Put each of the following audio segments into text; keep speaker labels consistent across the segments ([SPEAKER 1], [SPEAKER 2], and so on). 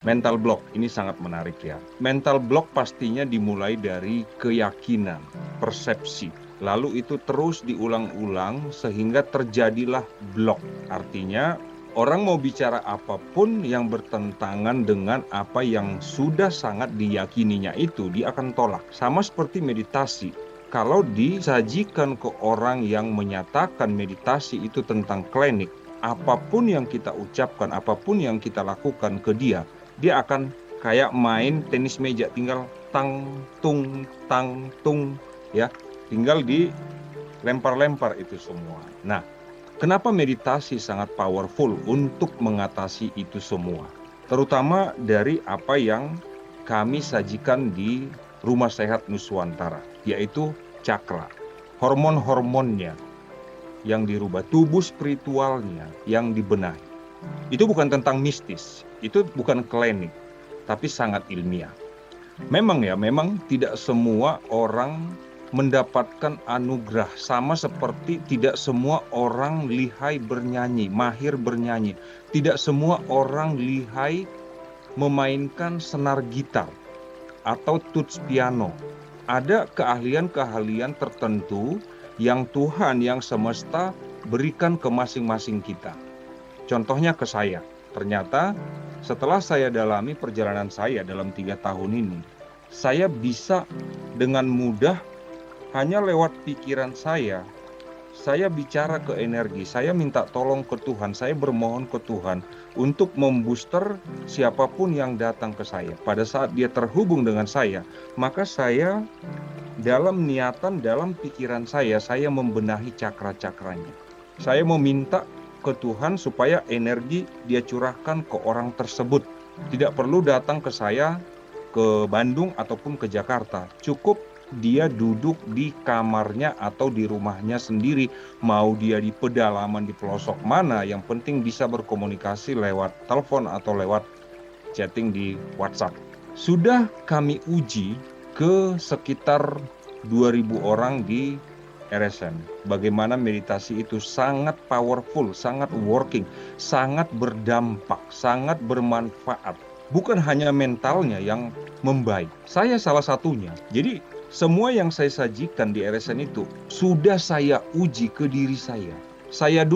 [SPEAKER 1] Mental block ini sangat menarik ya. Mental block pastinya dimulai dari keyakinan, persepsi. Lalu itu terus diulang-ulang sehingga terjadilah block. Artinya orang mau bicara apapun yang bertentangan dengan apa yang sudah sangat diyakininya itu, dia akan tolak. Sama seperti meditasi. Kalau disajikan ke orang yang menyatakan meditasi itu tentang klinik, apapun yang kita ucapkan, apapun yang kita lakukan ke dia akan kayak main tenis meja, tinggal tang tung ya, tinggal dilempar-lempar itu semua. Nah, kenapa meditasi sangat powerful untuk mengatasi itu semua? Terutama dari apa yang kami sajikan di Rumah Sehat Nuswantara, yaitu cakra, hormon-hormonnya yang dirubah, tubuh spiritualnya yang dibenahi. Itu bukan tentang mistis, itu bukan klinik, tapi sangat ilmiah. Memang tidak semua orang mendapatkan anugerah, sama seperti tidak semua orang lihai bernyanyi, mahir bernyanyi. Tidak semua orang lihai memainkan senar gitar atau tuts piano. Ada keahlian-keahlian tertentu yang Tuhan, yang semesta berikan ke masing-masing kita. Contohnya ke saya, ternyata setelah saya dalami perjalanan saya dalam 3 tahun ini, saya bisa dengan mudah hanya lewat pikiran saya bicara ke energi, saya minta tolong ke Tuhan, saya bermohon ke Tuhan untuk membooster siapapun yang datang ke saya. Pada saat dia terhubung dengan saya, maka saya dalam niatan, dalam pikiran saya membenahi cakra-cakranya. Saya meminta ke Tuhan supaya energi dia curahkan ke orang tersebut. Tidak perlu datang ke saya, ke Bandung ataupun ke Jakarta. Cukup dia duduk di kamarnya atau di rumahnya sendiri. Mau dia di pedalaman, di pelosok mana, yang penting bisa berkomunikasi lewat telepon atau lewat chatting di WhatsApp. Sudah kami uji ke sekitar 2.000 orang di RSN. Bagaimana meditasi itu sangat powerful, sangat working, sangat berdampak, sangat bermanfaat. Bukan hanya mentalnya yang membaik. Saya salah satunya. Jadi semua yang saya sajikan di RSN itu sudah saya uji ke diri saya. Saya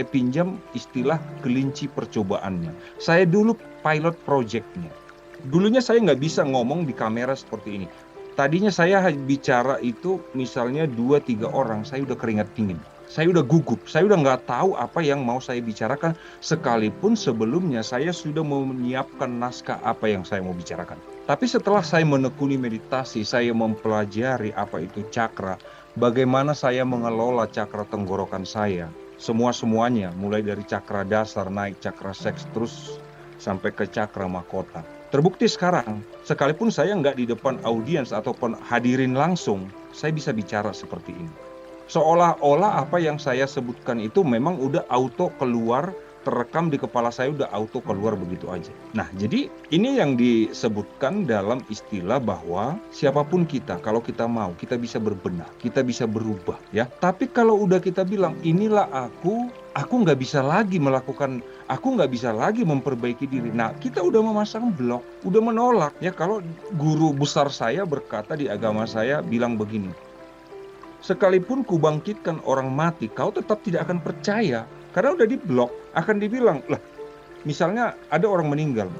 [SPEAKER 1] pinjam istilah kelinci percobaannya. Saya dulu pilot project-nya. Dulunya saya nggak bisa ngomong di kamera seperti ini. Tadinya saya bicara itu misalnya 2-3 orang, saya udah keringat dingin. Saya udah gugup, saya udah nggak tahu apa yang mau saya bicarakan. Sekalipun sebelumnya saya sudah menyiapkan naskah apa yang saya mau bicarakan. Tapi setelah saya menekuni meditasi, saya mempelajari apa itu cakra, bagaimana saya mengelola cakra tenggorokan saya. Semuanya, mulai dari cakra dasar, naik cakra seks, terus sampai ke cakra mahkota. Terbukti sekarang, sekalipun saya nggak di depan audiens ataupun hadirin langsung, saya bisa bicara seperti ini. Seolah-olah apa yang saya sebutkan itu memang udah auto keluar, terekam di kepala saya, udah auto keluar begitu aja. Nah, jadi ini yang disebutkan dalam istilah bahwa siapapun kita, kalau kita mau, kita bisa berbenah, kita bisa berubah, ya. Tapi kalau udah kita bilang, inilah aku nggak bisa lagi melakukan, aku nggak bisa lagi memperbaiki diri. Nah, kita udah memasang blok, udah menolak. Ya, kalau guru besar saya berkata di agama saya bilang begini, sekalipun kubangkitkan orang mati, kau tetap tidak akan percaya. Karena udah diblok, akan dibilang, lah, misalnya ada orang meninggal,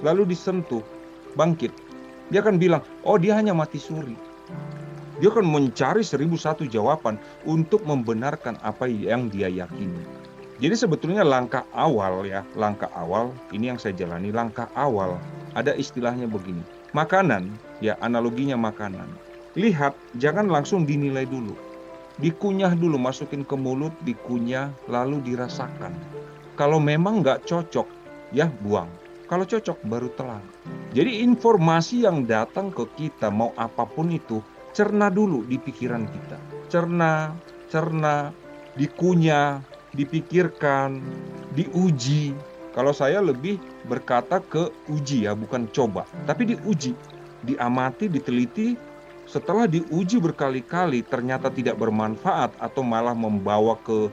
[SPEAKER 1] lalu disentuh, bangkit. Dia akan bilang, oh dia hanya mati suri. Dia akan mencari 1001 jawaban untuk membenarkan apa yang dia yakini. Jadi sebetulnya langkah awal, ini yang saya jalani, langkah awal, ada istilahnya begini. Makanan, ya analoginya makanan. Lihat, jangan langsung dinilai dulu. Dikunyah dulu, masukin ke mulut, dikunyah, lalu dirasakan. Kalau memang nggak cocok, ya buang. Kalau cocok, baru telan. Jadi informasi yang datang ke kita, mau apapun itu, cerna dulu di pikiran kita. Cerna, dikunyah, dipikirkan, diuji. Kalau saya lebih berkata ke uji ya, bukan coba. Tapi diuji, diamati, diteliti. Setelah diuji berkali-kali ternyata tidak bermanfaat atau malah membawa ke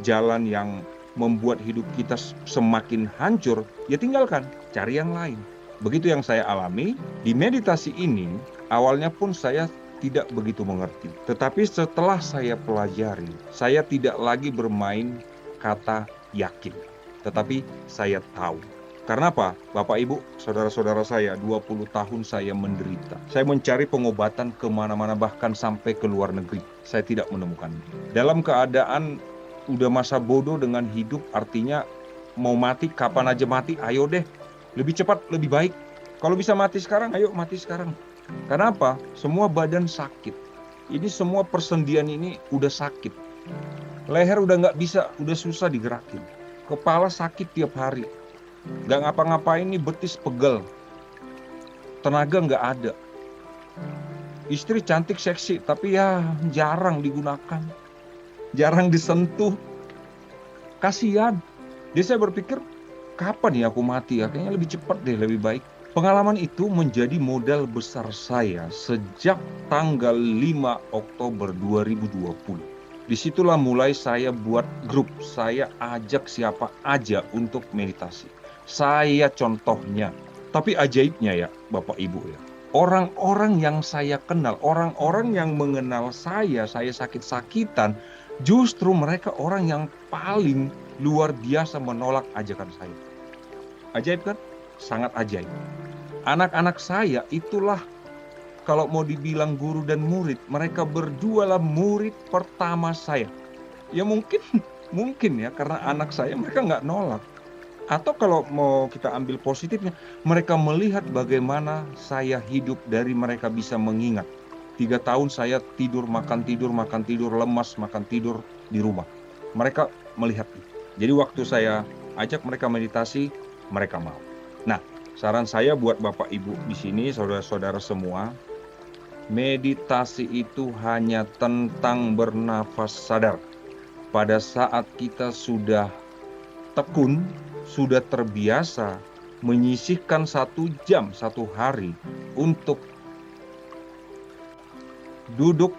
[SPEAKER 1] jalan yang membuat hidup kita semakin hancur, ya tinggalkan. cari yang lain. Begitu yang saya alami. Di meditasi ini, awalnya pun saya tidak begitu mengerti. Tetapi setelah saya pelajari, saya tidak lagi bermain kata yakin. Tetapi saya tahu. Karena apa? Bapak Ibu, saudara-saudara saya, 20 tahun saya menderita. Saya mencari pengobatan kemana-mana, bahkan sampai ke luar negeri. Saya tidak menemukannya. Dalam keadaan udah masa bodoh dengan hidup, artinya mau mati, kapan aja mati, ayo deh. Lebih cepat, lebih baik. Kalau bisa mati sekarang, ayo mati sekarang. Karena apa? Semua badan sakit. Ini semua persendian ini udah sakit. Leher udah nggak bisa, udah susah digerakin. Kepala sakit tiap hari. Nggak ngapa-ngapain nih, betis pegel. Tenaga nggak ada. Istri cantik, seksi, tapi ya jarang digunakan. Jarang disentuh. Kasihan. Jadi saya berpikir, kapan ya aku mati ya? Kayaknya lebih cepat deh, lebih baik. Pengalaman itu menjadi modal besar saya sejak tanggal 5 Oktober 2020. Disitulah mulai saya buat grup, saya ajak siapa aja untuk meditasi. Saya contohnya, tapi ajaibnya ya Bapak Ibu ya. Orang-orang yang saya kenal, orang-orang yang mengenal saya sakit-sakitan, justru mereka orang yang paling luar biasa menolak ajakan saya. Ajaib kan? Sangat ajaib. Anak-anak saya itulah, kalau mau dibilang guru dan murid, mereka berdua lah murid pertama saya. Ya mungkin ya, karena anak saya mereka nggak nolak. Atau kalau mau kita ambil positifnya, mereka melihat bagaimana saya hidup dari mereka bisa mengingat. 3 tahun saya tidur, makan tidur, lemas, makan tidur di rumah. Mereka melihat itu. Jadi waktu saya ajak mereka meditasi, mereka mau. Nah, saran saya buat Bapak Ibu di sini, saudara-saudara semua, meditasi itu hanya tentang bernafas sadar. Pada saat kita sudah tekun, sudah terbiasa menyisihkan 1 jam, 1 hari untuk duduk,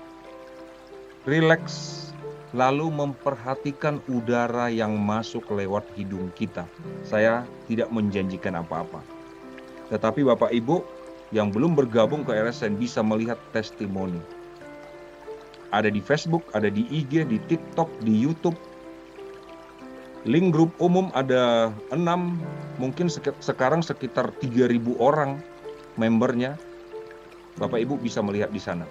[SPEAKER 1] rileks, lalu memperhatikan udara yang masuk lewat hidung kita. Saya tidak menjanjikan apa-apa. Tetapi Bapak Ibu yang belum bergabung ke RSN bisa melihat testimoni. Ada di Facebook, ada di IG, di TikTok, di YouTube. Link grup umum ada 6, mungkin sekarang sekitar 3.000 orang membernya. Bapak Ibu bisa melihat di sana.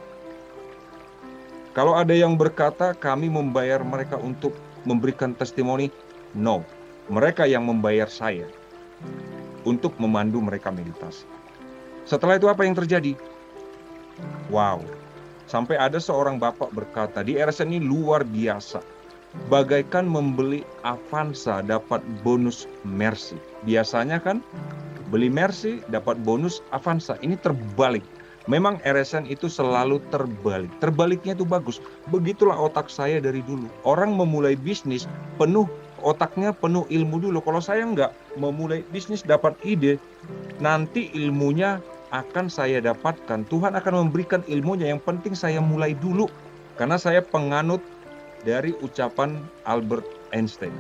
[SPEAKER 1] Kalau ada yang berkata kami membayar mereka untuk memberikan testimoni, no. Mereka yang membayar saya untuk memandu mereka meditasi. Setelah itu apa yang terjadi? Wow, sampai ada seorang bapak berkata, di RSN ini luar biasa. Bagaikan membeli Avanza dapat bonus Mercy. Biasanya kan beli Mercy dapat bonus Avanza. Ini terbalik. Memang RSN itu selalu terbalik. Terbaliknya itu bagus. Begitulah otak saya dari dulu. Orang memulai bisnis otaknya penuh ilmu dulu. Kalau saya enggak, memulai bisnis dapat ide, nanti ilmunya akan saya dapatkan. Tuhan akan memberikan ilmunya. Yang penting saya mulai dulu. Karena saya penganut dari ucapan Albert Einstein.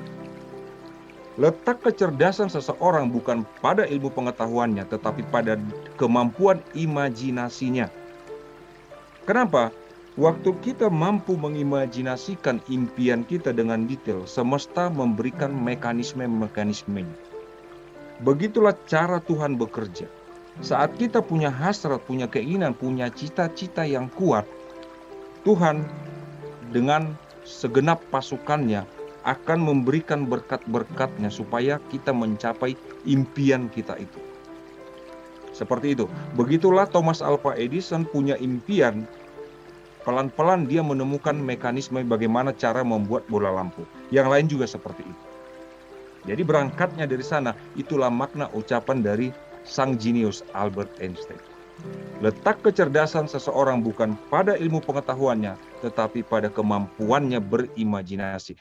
[SPEAKER 1] Letak kecerdasan seseorang bukan pada ilmu pengetahuannya, tetapi pada kemampuan imajinasinya. Kenapa? Waktu kita mampu mengimajinasikan impian kita dengan detail, semesta memberikan mekanisme-mekanismenya. Begitulah cara Tuhan bekerja. Saat kita punya hasrat, punya keinginan, punya cita-cita yang kuat, Tuhan dengan segenap pasukannya akan memberikan berkat-berkatnya supaya kita mencapai impian kita itu. Seperti itu. Begitulah Thomas Alva Edison punya impian. Pelan-pelan dia menemukan mekanisme bagaimana cara membuat bola lampu. Yang lain juga seperti itu. Jadi berangkatnya dari sana, itulah makna ucapan dari sang jenius Albert Einstein. Letak kecerdasan seseorang bukan pada ilmu pengetahuannya, tetapi pada kemampuannya berimajinasi.